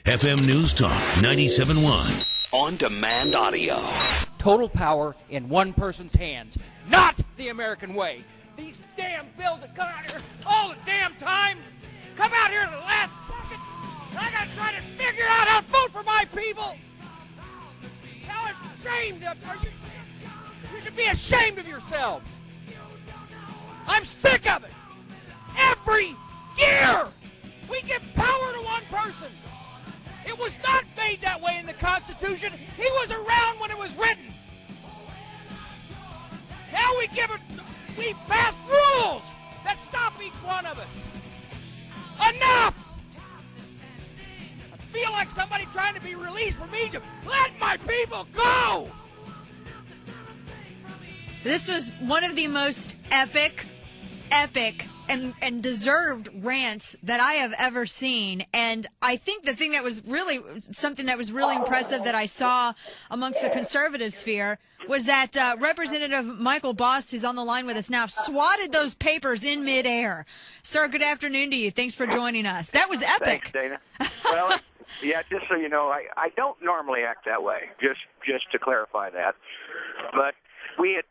FM News Talk 97.1. On-demand audio. Total power in one person's hands. Not the American way. These damn bills that come out here all the damn time come out here at the last second. And I gotta try to figure out how to vote for my people. How ashamed of you? You should be ashamed of yourselves. I'm sick of it. Every year we give power to one person. It was not made that way in the Constitution. He was around when it was written. Now we pass rules that stop each one of us. Enough! I feel like somebody trying to be released from Egypt. Let my people go! This was one of the most epic, and deserved rants that I have ever seen. And I think the thing that was really impressive that I saw amongst the conservative sphere was that Representative Michael Bost, who's on the line with us now, swatted those papers in midair. Sir, good afternoon to you. Thanks for joining us. That was epic. Thanks, Dana. Well, yeah, just so you know, I don't normally act that way, just to clarify that. But it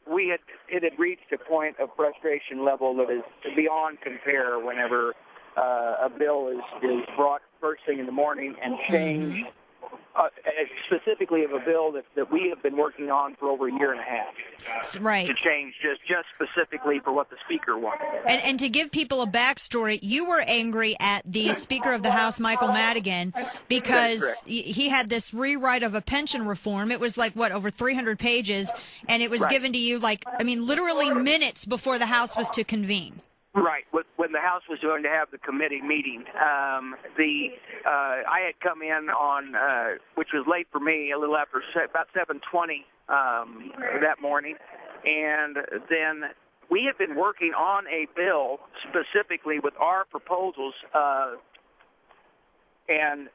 had reached a point of frustration level that is beyond compare whenever a bill is brought first thing in the morning and changed, specifically of a bill that we have been working on for over a year and a half. Right. To change just specifically for what the Speaker wanted. And to give people a backstory, you were angry at the Speaker of the House, Michael Madigan, because he had this rewrite of a pension reform. It was like, over 300 pages, and it was given to you literally minutes before the House was to convene. Right. When the House was going to have the committee meeting, I had come in on, which was late for me, a little after about 7:20 that morning, and then we had been working on a bill specifically with our proposals, and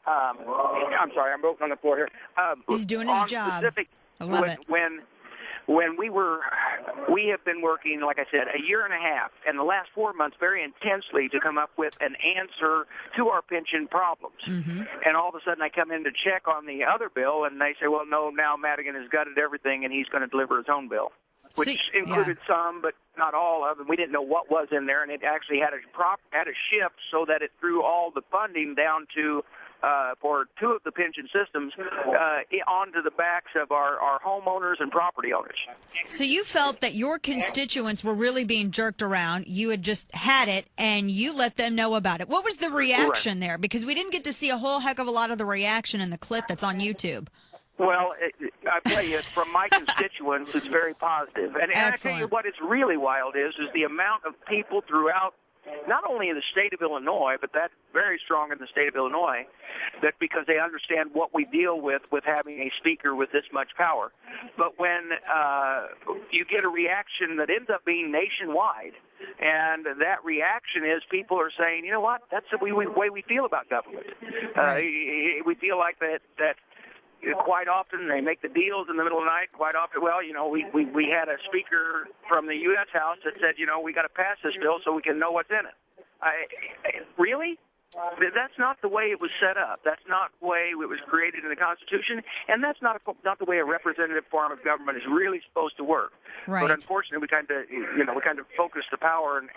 I'm sorry, I'm broken on the floor here. He's doing his job. I love it. When we have been working, like I said, a year and a half, and the last 4 months very intensely to come up with an answer to our pension problems. Mm-hmm. And all of a sudden I come in to check on the other bill, and they say, well, no, now Madigan has gutted everything, and he's going to deliver his own bill, which included some, but not all of them. We didn't know what was in there, and it actually had a shift so that it threw all the funding down to for two of the pension systems onto the backs of our homeowners and property owners. So you felt that your constituents were really being jerked around. You had just had it, and you let them know about it. What was the reaction there? Because we didn't get to see a whole heck of a lot of the reaction in the clip that's on YouTube. Well, I tell you, from my constituents, it's very positive. And I tell you what is really wild is the amount of people throughout, not only in the state of Illinois, but that's very strong in the state of Illinois, that because they understand what we deal with having a speaker with this much power. But when you get a reaction that ends up being nationwide, and that reaction is people are saying, you know what, that's the way we feel about government. We feel like that quite often they make the deals in the middle of the night. Quite often, we had a speaker from the U.S. House that said, we got to pass this bill so we can know what's in it. Really? That's not the way it was set up. That's not the way it was created in the Constitution, and that's not the way a representative form of government is really supposed to work. Right. But unfortunately, we kind of focus the power and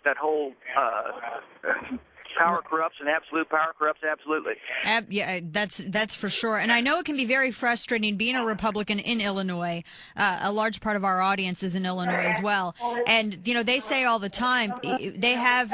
that whole. Power corrupts, and absolute power corrupts absolutely. Yeah, that's for sure. And I know it can be very frustrating being a Republican in Illinois. A large part of our audience is in Illinois as well. And, they say all the time, they have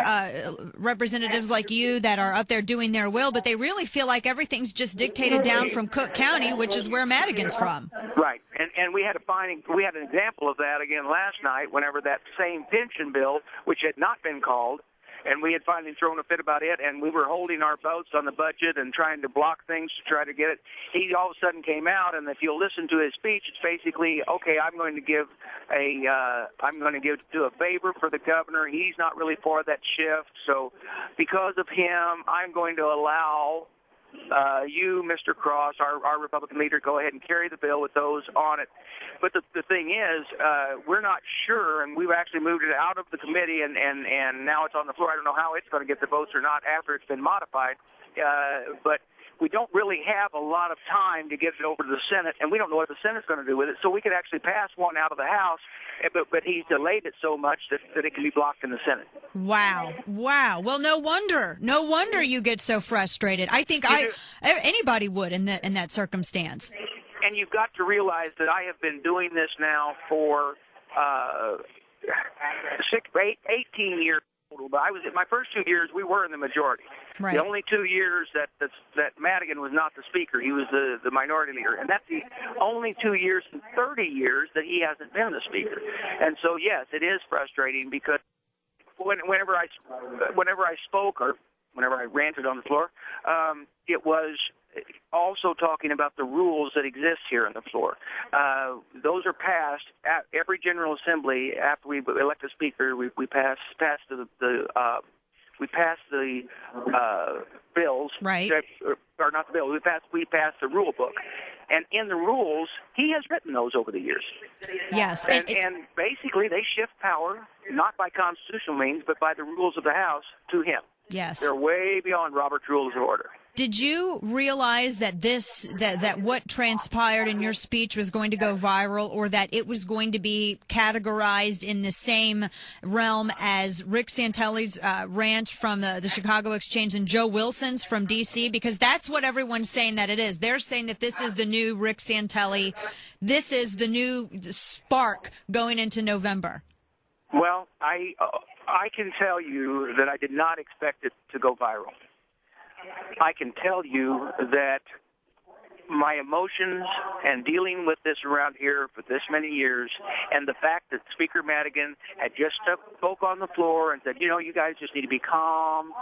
representatives like you that are up there doing their will, but they really feel like everything's just dictated down from Cook County, which is where Madigan's from. Right. And we had an example of that again last night whenever that same pension bill, which had not been called, and we had finally thrown a fit about it, and we were holding our votes on the budget and trying to block things to try to get it. He all of a sudden came out, and if you'll listen to his speech, it's basically, okay, I'm going to do a favor for the governor. He's not really for that shift, so because of him, I'm going to allow You, Mr. Cross, our Republican leader, go ahead and carry the bill with those on it. But the thing is, we're not sure, and we've actually moved it out of the committee, and now it's on the floor. I don't know how it's going to get the votes or not after it's been modified. But we don't really have a lot of time to get it over to the Senate, and we don't know what the Senate's going to do with it. So we could actually pass one out of the House, but he's delayed it so much that it can be blocked in the Senate. Wow. Well, no wonder you get so frustrated. I think anybody would in that circumstance. And you've got to realize that I have been doing this now for 18 years. But I was in my first 2 years. We were in the majority. Right. The only 2 years that Madigan was not the speaker, he was the minority leader, and that's the only 2 years in 30 years that he hasn't been the speaker. And so, yes, it is frustrating because whenever I spoke or whenever I ranted on the floor, it was also talking about the rules that exist here on the floor. Those are passed at every General Assembly after we elect a speaker. We pass the bills, right? Or not the bill. We pass the rule book, and in the rules, he has written those over the years. Yes, and basically they shift power not by constitutional means, but by the rules of the House to him. Yes, they're way beyond Robert's Rules of Order. Did you realize that that what transpired in your speech was going to go viral, or that it was going to be categorized in the same realm as Rick Santelli's rant from the Chicago Exchange and Joe Wilson's from D.C.? Because that's what everyone's saying that it is. They're saying that this is the new Rick Santelli. This is the new spark going into November. Well, I can tell you that I did not expect it to go viral. I can tell you that my emotions and dealing with this around here for this many years, and the fact that Speaker Madigan had just spoke on the floor and said, you guys just need to be calm.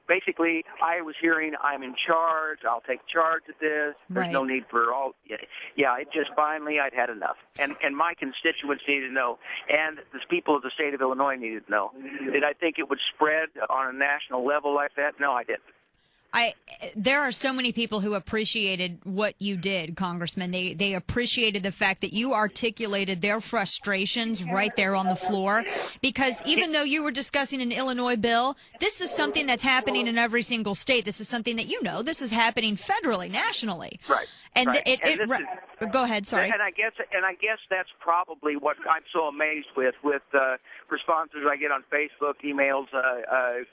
Basically, I was hearing, I'm in charge, I'll take charge of this, there's no need for all, it just finally, I'd had enough. And my constituents needed to know, and the people of the state of Illinois needed to know. Did I think it would spread on a national level like that? No, I didn't. There are so many people who appreciated what you did, Congressman. They appreciated the fact that you articulated their frustrations right there on the floor, because even though you were discussing an Illinois bill, this is something that's happening in every single state. This is something that this is happening federally, nationally. Right. And right. Go ahead, sorry. And I guess that's probably what I'm so amazed with responses I get on Facebook, emails,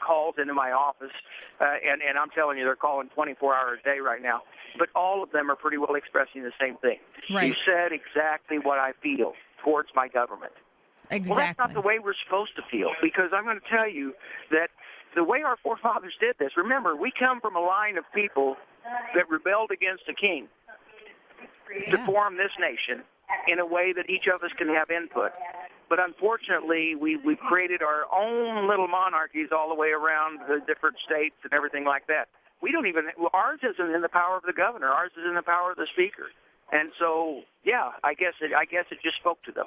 calls into my office, and I'm telling you, they're calling 24 hours a day right now. But all of them are pretty well expressing the same thing. Right. You said exactly what I feel towards my government. Exactly. Well, that's not the way we're supposed to feel, because I'm going to tell you that the way our forefathers did this, remember, we come from a line of people that rebelled against the king to form this nation in a way that each of us can have input. But unfortunately, we've created our own little monarchies all the way around the different states and everything like that. Ours isn't in the power of the governor. Ours is in the power of the speaker. And so, I guess it just spoke to them.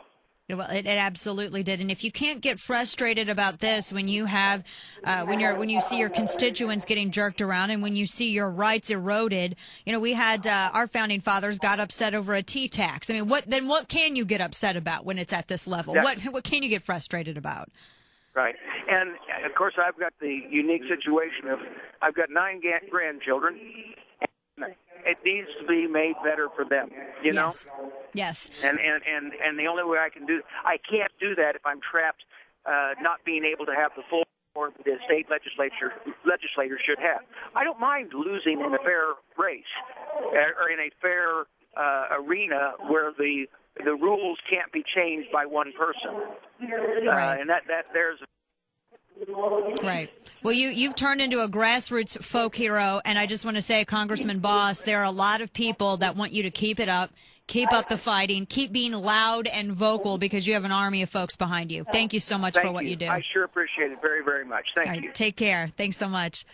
Well, it absolutely did. And if you can't get frustrated about this when you have, when you see your constituents getting jerked around and when you see your rights eroded, we had our founding fathers got upset over a tea tax. I mean, what can you get upset about when it's at this level? Exactly. What can you get frustrated about? Right. And, of course, I've got the unique situation of I've got 9 grandchildren. It needs to be made better for them, know? Yes. And the only way I can't do that if I'm trapped not being able to have the full power that the state legislators should have. I don't mind losing in a fair race or in a fair arena where the rules can't be changed by one person. Right. And there's Right. Well, you've turned into a grassroots folk hero, and I just want to say, Congressman Bost, there are a lot of people that want you to keep it up, keep up the fighting, keep being loud and vocal, because you have an army of folks behind you. Thank you so much for what you do. I sure appreciate it very, very much. Thank you. Take care. Thanks so much.